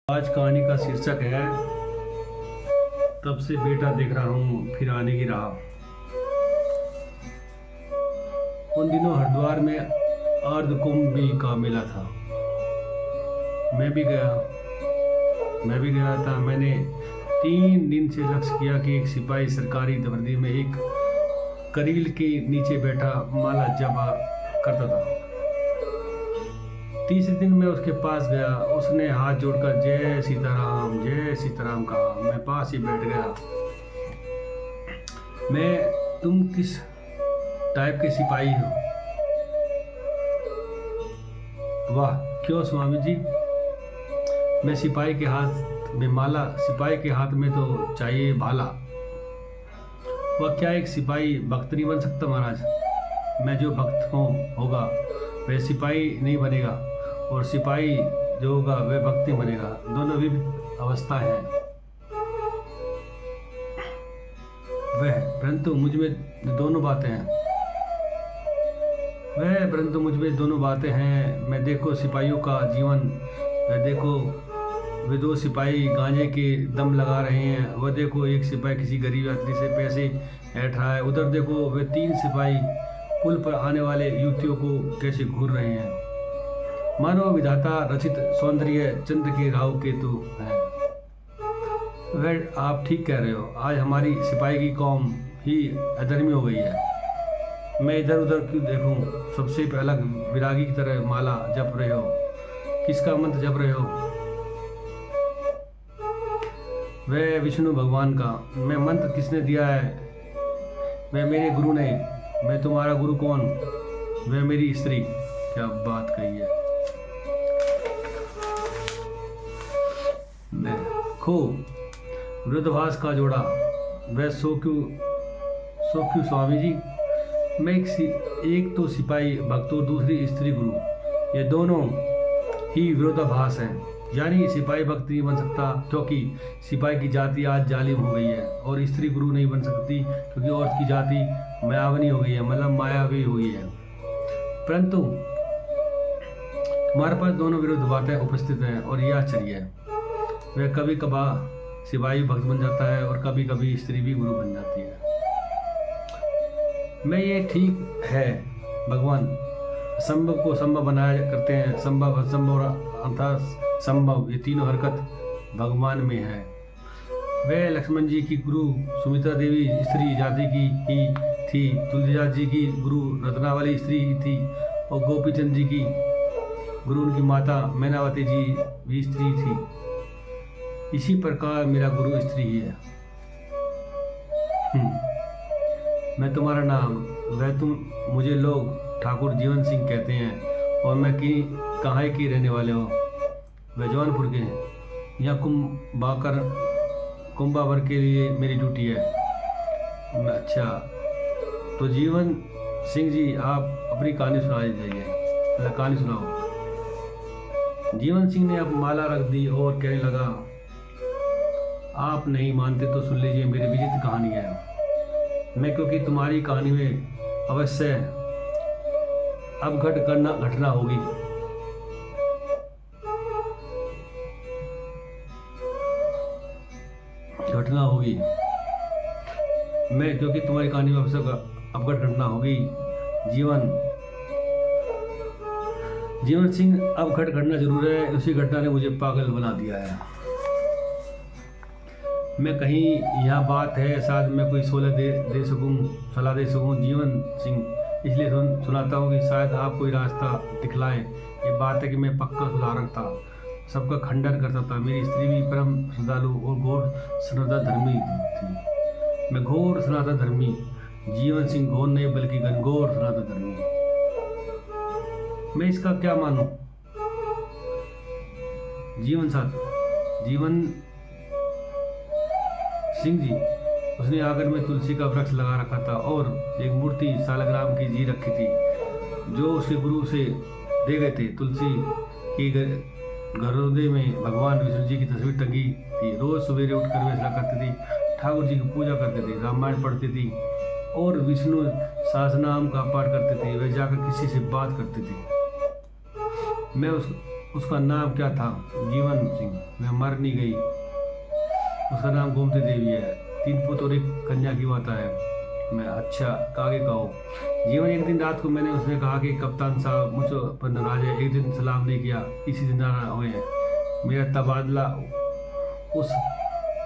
आज कहानी का शीर्षक है तब से बेटा देख रहा हूँ फिर आने की राह। उन दिनों हरिद्वार में अर्ध कुंभ का मेला था। मैं भी गया था। मैंने 3 दिन से लक्ष्य किया कि एक सिपाही सरकारी वर्दी में एक करील के नीचे बैठा माला जपा करता था। तीसरे दिन मैं उसके पास गया। उसने हाथ जोड़कर जय सीताराम कहा। मैं पास ही बैठ गया। तुम किस टाइप के सिपाही हो? वाह, क्यों स्वामी जी? मैं सिपाही के हाथ में माला, सिपाही के हाथ में तो चाहिए भाला। वह क्या एक सिपाही भक्त नहीं बन सकता महाराज? मैं जो भक्त होगा वह सिपाही नहीं बनेगा, और सिपाही जो होगा वह भक्त नहीं बनेगा। दोनों विभिन्न अवस्था है वह, परंतु मुझ में दोनों बातें हैं। मैं देखो सिपाहियों का जीवन, मैं देखो वे 2 सिपाही गांजे के दम लगा रहे हैं। वह देखो एक सिपाही किसी गरीब यात्री से पैसे ऐंठ रहा है। उधर देखो वे 3 सिपाही पुल पर आने वाले युवतियों को कैसे घूर रहे हैं। मानो विधाता रचित सौंदर्य चंद्र के राहु केतु है। वह आप ठीक कह रहे हो। आज हमारी सिपाही की कौम ही अधर्मी हो गई है। मैं इधर उधर क्यों देखूं? सबसे अलग विरागी की तरह माला जप रहे हो। किसका मंत्र जप रहे हो? वह विष्णु भगवान का। मैं मंत्र किसने दिया है? वह मेरे गुरु ने। मैं तुम्हारा गुरु कौन? वह मेरी स्त्री। क्या बात कही है। देखो विरोधाभास का जोड़ा। वह सो क्यों स्वामी जी? मैं एक तो सिपाही भक्त और दूसरी स्त्री गुरु, ये दोनों ही विरोधाभास हैं। यानी सिपाही भक्त नहीं बन सकता क्योंकि सिपाही की जाति आज जालिम हो गई है, और स्त्री गुरु नहीं बन सकती क्योंकि औरत की जाति मायावनी हो गई है, मतलब मायावी हुई है। परंतु तुम्हारे पास दोनों विरुद्ध बातें उपस्थित हैं, और यह आश्चर्य है। वह कभी कभार सिपाही भक्त बन जाता है और कभी कभी स्त्री भी गुरु बन जाती है। मैं ये ठीक है, भगवान असंभव को संभव बनाया करते हैं। संभव असंभव अर्थात संभव, ये तीनों हरकत भगवान में है। वह लक्ष्मण जी की गुरु सुमित्रा देवी स्त्री जाति की ही थी। तुलसीदास जी की गुरु रत्नावली स्त्री ही थी, और गोपीचंद जी की गुरु उनकी माता मैनावती जी भी स्त्री थी। इसी प्रकार मेरा गुरु स्त्री ही है। मैं तुम्हारा नाम, वह तुम मुझे लोग ठाकुर जीवन सिंह कहते हैं, और मैं कहाँ की रहने वाले हो? वह जौनपुर के हैं। यहाँ कुंभावर के लिए मेरी ड्यूटी है। अच्छा, तो जीवन सिंह जी आप अपनी कहानी सुना दीजिए। कहानी सुनाओ। जीवन सिंह ने अब माला रख दी और कहने लगा, आप नहीं मानते तो सुन लीजिए, मेरी विचित्र कहानी है। मैं क्योंकि तुम्हारी कहानी में अवश्य अब घटना होगी। मैं क्योंकि तुम्हारी कहानी में अवश्य अब घटना होगी। जीवन सिंह, अब घटना जरूर है। उसी घटना ने मुझे पागल बना दिया है। मैं कहीं यह बात है, शायद मैं कोई सलाह दे सकूं जीवन सिंह, इसलिए सुनाता हूँ कि शायद आप कोई रास्ता दिखलाएं। ये बात है कि मैं पक्का सुधारक था, सबका खंडन करता था। मेरी स्त्री भी परम श्रद्धालु और घोर सनातन धर्मी थी। मैं घोर सनातन धर्मी, जीवन सिंह घोर नहीं बल्कि घनघोर सनातन धर्मी। मैं इसका क्या मानूं? जीवन सिंह जी, उसने आंगन में तुलसी का वृक्ष लगा रखा था और एक मूर्ति सालग्राम की जी रखी थी जो उसके गुरु से दे गए थे। तुलसी की घरोंदे में भगवान विष्णु जी की तस्वीर टंगी थी। रोज सवेरे उठकर वे ऐसा करती थी, ठाकुर जी की पूजा करते थे, रामायण पढ़ती थी और विष्णु सहस्रनाम का पाठ करते थे। वे जाकर किसी से बात करते थे। मैं उसका नाम क्या था? जीवन सिंह। वह मर नहीं गई। उसका नाम गोमती देवी है। 3 पुत्र और 1 कन्या की बात है। मैं अच्छा आगे कहो। जीवन, एक दिन रात को मैंने उसने कहा कि कप्तान साहब मुझ पर नाराज है, एक दिन सलाम नहीं किया, इसी दिन नाराज हुए हैं। मेरा तबादला उस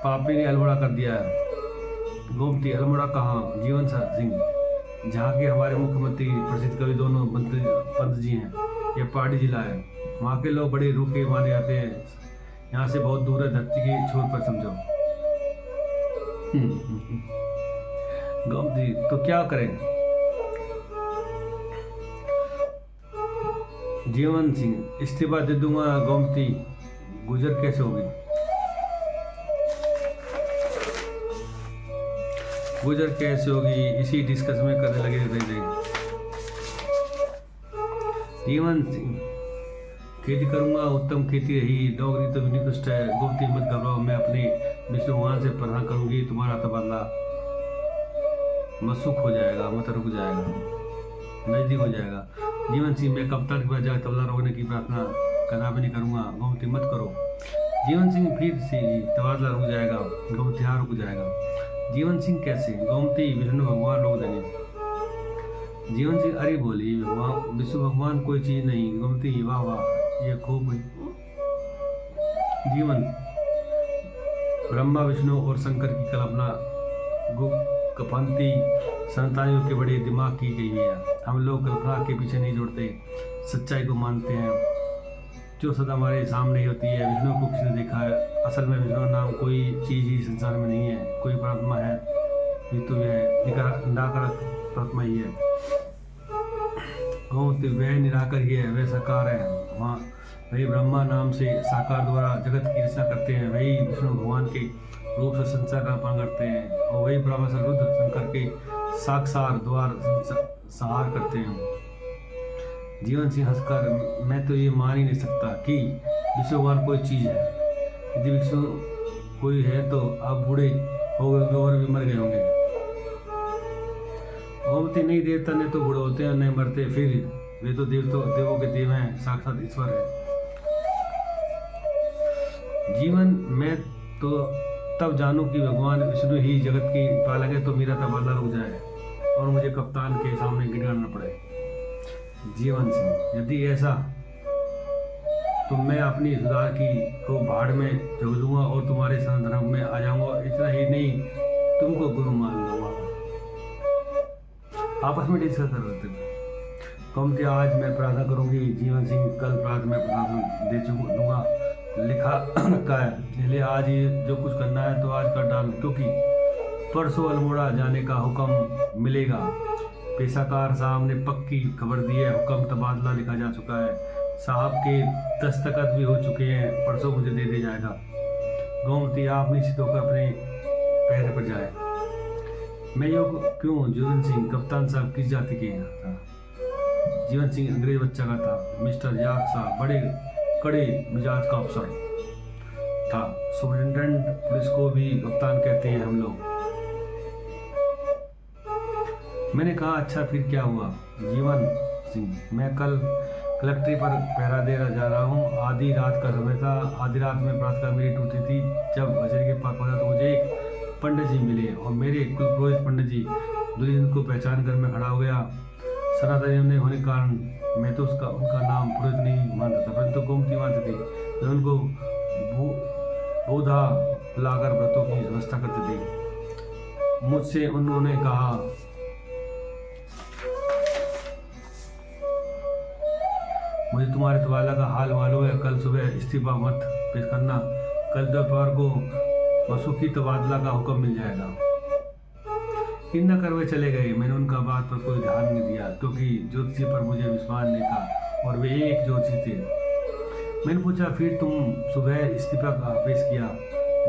पापी ने अल्मोड़ा कर दिया है। गोमती, अल्मोड़ा कहाँ? जीवन सिंह, जहाँ के हमारे मुख्यमंत्री प्रसिद्ध कवि दोनों मंत्री पंत जी हैं। यह पहाड़ी जिला है। वहाँ के लोग बड़े रूखे माने जाते हैं। यहाँ से बहुत दूर है, धरती की छोर पर समझो। गोमती, तो क्या करें? जीवन सिंह, इस्तीफा दे दूंगा। गोमती, गुजर कैसे होगी? गुजर कैसे होगी, इसी डिस्कस में करने लगे रह। जीवन सिंह, खेती करूंगा, उत्तम खेती रही, नौकरी तो भी निकृष्ट है। गोमती, मत घबराओ, मैं अपने विष्णु भगवान से प्रार्थना करूंगी, तुम्हारा तबादला मसुख हो जाएगा, मत रुक जाएगा, नजदीक हो जाएगा। जीवन सिंह, मैं कप्तान के पास जाकर तबला रोकने की प्रार्थना कदापि नहीं करूंगा। गोमती, मत करो। जीवन सिंह, फिर से तबादला रुक जाएगा। गोमती, हाँ रुक जाएगा। जीवन सिंह, कैसे? गोमती, विष्णु भगवान रोक देंगे। जीवन सिंह, अरे बोली भगवान, विष्णु भगवान कोई चीज नहीं। गोमती, वाह वाह, ये खूब हुई। जीवन, ब्रह्मा विष्णु और शंकर की कल्पना गुप्तपंथी संतानियों के बड़े दिमाग की गई है। हम लोग कल्पना के पीछे नहीं जुड़ते, सच्चाई को मानते हैं जो सदा हमारे सामने ही होती है। विष्णु को किसने देखा है? असल में विष्णु नाम कोई चीज ही संसार में नहीं है। कोई परमात्मा है भी तो यह निराकार परमात्मा ही है। गोमती, वह निराकार ही है, वह साकार है। वहाँ वही ब्रह्मा नाम से साकार द्वारा जगत की रचना करते हैं। वही विष्णु भगवान के रूप से संसार का पालन करते हैं। और वही ब्रह्मा से रुद्र शंकर के साक्षात द्वार संहार करते हैं। जीवन सिंह हंसकर, मैं तो ये मान ही नहीं सकता कि विष्णु भगवान कोई चीज़ है। यदि विष्णु कोई है तो आप बूढ़े हो गए और भी मर गए होंगे। गोमती, नहीं, देवता ने तो बूढ़े होते हैं, नहीं मरते, फिर वे तो देवों के देव हैं, साक्षात ईश्वर है। जीवन, मैं तो तब जानूं कि भगवान विष्णु ही जगत की पालक है तो मेरा तबादला रुक जाए और मुझे कप्तान के सामने गिड़गिड़ाना पड़े। जीवन सिंह, यदि ऐसा तो मैं अपनी सुधार की को भाड़ में झोंक दूंगा और तुम्हारे संदर्भ में आ जाऊंगा। इतना ही नहीं, तुमको गुरु मान लूंगा। आपस में डिस्कस कर रहे थे। गोमती, आज मैं प्रार्थना करूंगी। जीवन सिंह, कल प्रार्थना में प्रार्थना दे दूंगा, लिखा रखा है, इसलिए आज ही जो कुछ करना है तो आज कर डाल, क्योंकि परसों अल्मोड़ा जाने का हुक्म मिलेगा। पेशाकार साहब ने पक्की खबर दी है, हुक्म तबादला लिखा जा चुका है, साहब के दस्तखत भी हो चुके हैं, परसों मुझे दे दिया जाएगा। गोमती, आप निश्चित होकर अपने पैर पर जाए। मैं योग क्यों? जीवन सिंह, कप्तान साहब किस जाति के हैं था? जीवन सिंह, अंग्रेज बच्चा का था। मिस्टर याक साहब बड़े कड़े मिजाज का अफसर था। सुपरिटेंडेंट पुलिस को भी कप्तान कहते हैं हम लोग। मैंने कहा, अच्छा फिर क्या हुआ? जीवन सिंह, मैं कल कलेक्ट्री पर पहरा दे जा रहा हूँ। आधी रात का समय था। आधी रात में प्रातः मेरी टूटी थी। जब हजरी के पास पहुंचा तो मुझे एक पंडित जी मिले और मेरे कुल पुरोहित पंडित जी। दुर्योधन को पहचान कर मैं खड़ा हो गया। सनातनी ने होने के कारण मैं तो उनका नाम पुरोहित नहीं मानता था, परंतु गोमती मानते थे। मैं उनको बोधा लाकर व्रतों की व्यवस्था करते थे। मुझसे उन्होंने कहा, मुझे तुम्हारे तबादला का हाल मालूम है, कल सुबह इस्तीफा मत पेश करना, कल दोपहर को मसूखी तबादला का हुक्म मिल जाएगा। इन न कर वे चले गए। मैंने उनका बात पर कोई ध्यान नहीं दिया, क्योंकि ज्योतिषी पर मुझे विश्वास नहीं था और वे एक ज्योतिषी थे। मैंने पूछा, फिर तुम सुबह इस्तीफा पेश किया?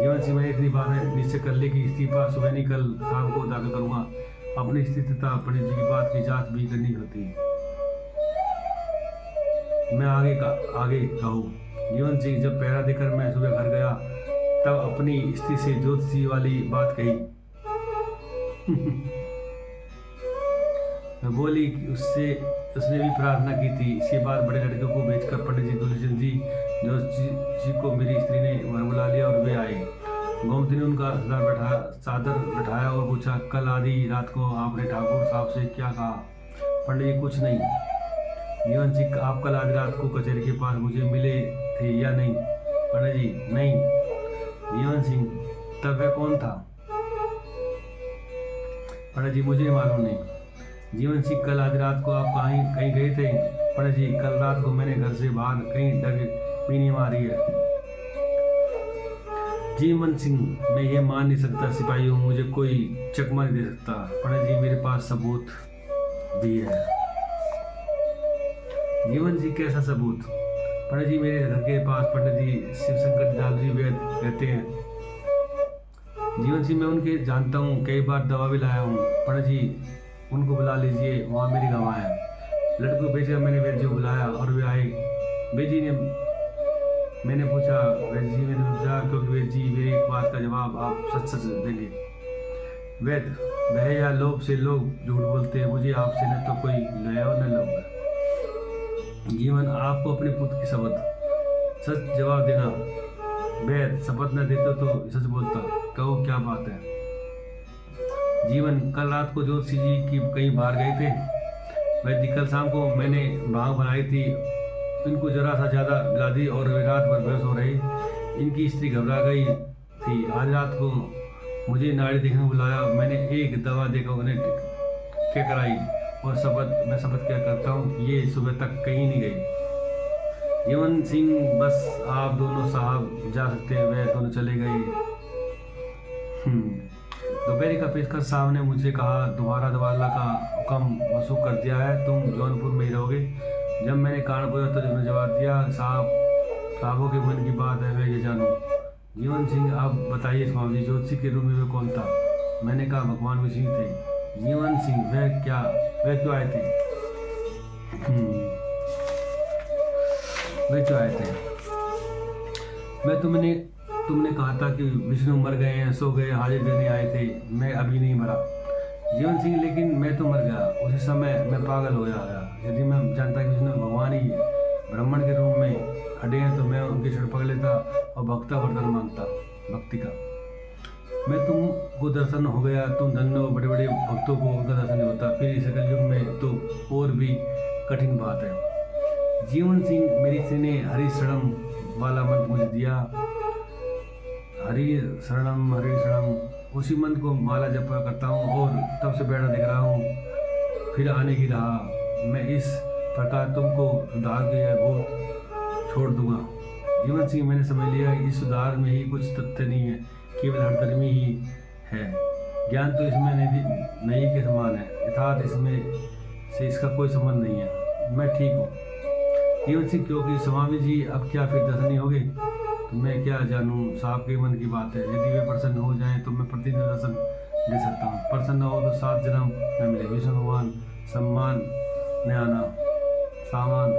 जीवन सिंह, मैंने इतनी बात निश्चय कर ली कि इस्तीफा सुबह नहीं, कल शाम को दाखिल करूंगा। अपनी स्थिति तथा पंडित जी की बात की जांच भी करनी होती। मैं आगे कहूँ। जीवन सिंह, जब पहरा देकर मैं सुबह घर गया तब अपनी स्त्री से ज्योतिषी वाली बात कही। मैं बोली कि उसने भी प्रार्थना की थी। इसके बाद बड़े लड़के को भेजकर पंडित जी दुलचंद जी को मेरी स्त्री ने वहाँ बुला लिया और वे आए। गोमती ने उनका चादर बैठाया और पूछा, कल आधी रात को आपने ठाकुर साहब से क्या कहा? पंडित जी, कुछ नहीं। जीवन सिंह, आप कल आधी रात को कचहरी के पास मुझे मिले थे या नहीं? पंडित जी, नहीं। जीवन सिंह, तब वह कौन था? पंडित जी, मुझे मालूम नहीं। जीवन सिंह, कल आधी रात को आप कहीं गए थे? पंडित जी, कल रात को मैंने घर से बाहर कहीं डग पीनी मारी है। जीवन सिंह, मैं ये मान नहीं सकता सिपाही हूँ, मुझे कोई चकमा नहीं दे सकता। पंडित जी, मेरे पास सबूत भी है। जीवन सिंह, कैसा सबूत? पंडित जी, मेरे घर के पास पंडित जी शिवशंकर दालजी वैद रहते हैं। जीवन सिंह, मैं उनके जानता हूँ, कई बार दवा भी लाया हूँ। पंडित जी, उनको बुला लीजिए, वहाँ मेरी गवाह है। लड़के को भेजा, मैंने वैद्य को बुलाया और वे आए। मैंने पूछा क्योंकि वैद्य जी मेरी एक बात का जवाब आप सच देंगे। वैद्य, वह या लोभ से लोग झूठ बोलते हैं, मुझे आपसे न तो कोई लया और न लोभ। जीवन, आपको अपने पुत्र की शपथ, सच जवाब देना। वैद्य, शपथ न देते तो सच बोलता। कहो, क्या बात है? जीवन, कल रात को ज्योतिषी जी की कहीं बाहर गए थे। वैद्य, कल शाम को मैंने भांग बनाई थी, इनको जरा सा ज़्यादा पिला दी और वे रात भर बेहोश हो रहे। इनकी स्त्री घबरा गई थी। आज रात को मुझे नाड़ी देखने बुलाया, मैंने एक दवा देकर उन्हें क्या कराई और मैं शपथ क्या करता हूँ, ये सुबह तक कहीं नहीं गई। जीवन सिंह, बस आप दोनों साहब जा सकते हैं। वे दोनों चले गए। दोपहर का पेशकर साहब ने मुझसे कहा, दोबारा दवाला का हुक्म मनसूख कर दिया है, तुम जौनपुर में ही रहोगे। जब मैंने कान पूछा तो उन्होंने जवाब दिया, साहबों के मन की बात है, मैं ये जानूं। जीवन सिंह, आप बताइए स्वामी जी, ज्योतिषी के रूम में वे कौन था? मैंने कहा, भगवान विष्णु थे। जीवन सिंह, वह क्यों आए थे? वे क्यों आए थे? तुमने कहा था कि विष्णु मर गए हैं, सो गए, हाजिर देने आए थे। मैं अभी नहीं मरा। जीवन सिंह, लेकिन मैं तो मर गया। उसी समय मैं पागल हो गया। यदि मैं जानता कि विष्णु भगवान ही ब्राह्मण के रूप में खड़े हैं तो मैं उनके क्षण पकड़ लेता और भक्ता वरदान मांगता भक्ति का। मैं तुमको दर्शन हो गया, तुम धन्य हो। बड़े बड़े भक्तों को उनका दर्शन नहीं होता, फिर इस कलयुग में तो और भी कठिन बात है। जीवन सिंह, मेरी स्त्री ने हरि शरणम वाला मंत्र मुझे दिया। हरि शरणम, उसी मंत्र को माला जप करता हूँ और तब से बैठा दिख रहा हूँ, फिर आने की रहा। मैं इस प्रकार तुमको सुधार के भूत छोड़ दूंगा। जीवन सिंह, मैंने समझ लिया इस सुधार में ही कुछ तथ्य नहीं है, केवल हठधर्मी ही है। ज्ञान तो इसमें नहीं के समान है, यथार्थ इसमें से इसका कोई संबंध नहीं है। मैं ठीक हूँ। जीवन सिंह, क्योंकि स्वामी जी अब क्या फिर दर्शन नहीं होगे? तो मैं क्या जानूँ, साहब के मन की बात है। यदि वे प्रसन्न हो जाएं तो मैं प्रतिदिन दर्शन दे सकता हूँ। प्रसन्न हो तो 7 जन्म न मिले। विष्णु भगवान सम्मान न आना सामान।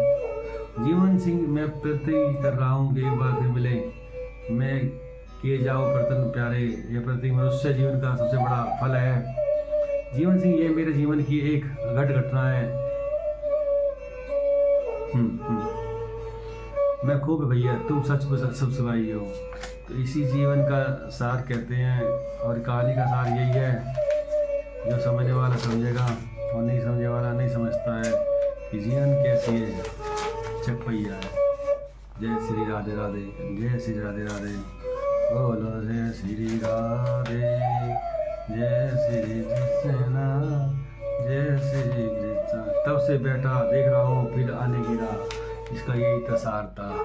जीवन सिंह, मैं प्रति कर रहा हूँ कि एक बार फिर मिले। मैं किए जाओ प्रतन प्यारे, ये प्रति मनुष्य जीवन का सबसे बड़ा फल है। जीवन सिंह, ये मेरे जीवन की एक घटना है। मैं खूब भैया, तुम सच में सब सिपाही हो। तो इसी जीवन का सार कहते हैं और कहानी का सार यही है, जो समझने वाला समझेगा और नहीं समझने वाला नहीं समझता है कि जीवन कैसी है, चकपैया है। जय श्री राधे राधे, जय श्री राधे राधे, बोलो जय श्री राधे, जय श्री कृष्ण, जय श्री कृष्ण। तब से बैठा देख रहा हूँ, फिर आने की राह, इसका यही तसार था।